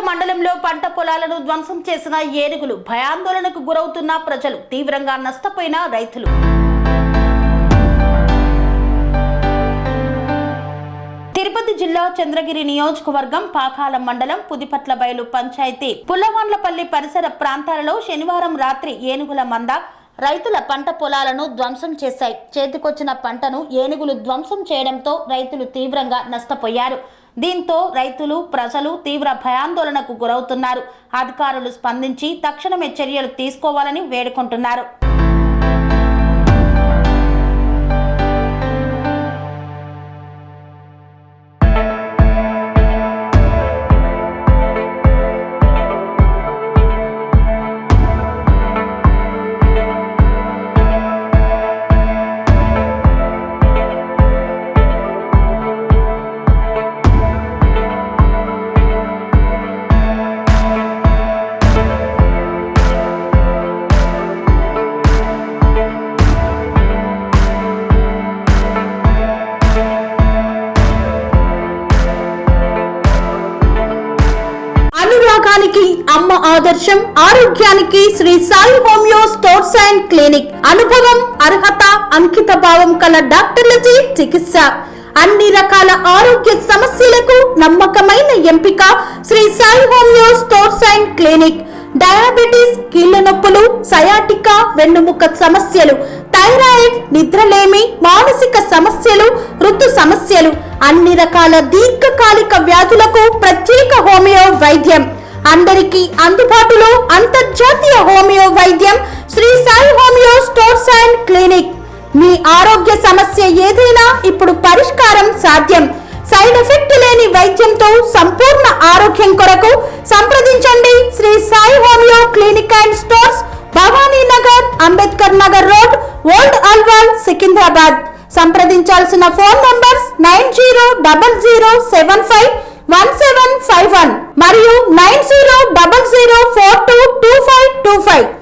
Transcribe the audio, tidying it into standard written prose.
మండలంలో పంట పొలాలను ధ్వంసం చేసిన ఏనుగులు భయాందోళనకు గురవుతున్న ప్రజలు తీవ్రంగా నష్టపోయిన రైతులు. తిరుపతి జిల్లా చంద్రగిరి నియోజకవర్గం పాకాల మండలం పుదిపట్ల బయలు పంచాయతీ పుల్లవాండ్లపల్లి పరిసర ప్రాంతాలలో శనివారం రాత్రి ఏనుగుల మంద రైతుల పంట పొలాలను ధ్వంసం చేశాయి. చేతికొచ్చిన పంటను ఏనుగులు ధ్వంసం చేయడంతో రైతులు తీవ్రంగా నష్టపోయారు. దీంతో రైతులు ప్రజలు తీవ్ర భయాందోళనకు గురవుతున్నారు. అధికారులు స్పందించి తక్షణమే చర్యలు తీసుకోవాలని వేడుకుంటున్నారు. అమ్మ ఆదర్శం, ఆరోగ్యానికి Shri Sai homeo stores and clinic. అనుభవం, అర్హత, అంకిత భావం కల డాక్టర్లచే చికిత్స. అన్ని రకాల ఆరోగ్య సమస్యలకు నమ్మకమైన ఎంపిక Shri Sai homeo stores and clinic. Diabetes, కీళ్ల నొప్పులు, సయాటికా, వెన్నుముక సమస్యలు, థైరాయిడ్, నిద్రలేమి, మానసిక సమస్యలు, ఋతు సమస్యలు, అన్ని రకాల దీర్ఘకాలిక వ్యాధులకు ప్రత్యేక హోమియో వైద్యం. అందరికీ అందుబాటులో అంతర్జాతీయ హోమియో వైద్యం Shri Sai homeo stores and clinic. మీ ఆరోగ్య సమస్య ఏదైనా ఇప్పుడు పరిష్కారం సాధ్యం. సైడ్ ఎఫెక్ట్ లేని వైద్యంతో సంపూర్ణ ఆరోగ్యం కొరకు సంప్రదించండి Shri Sai homeo clinic and stores, Bhavani Nagar, Ambedkar Nagar road, old Alwal, Secunderabad. సంప్రదించాల్సిన ఫోన్ నంబర్స్ 9000751751 మరియు 9000422525.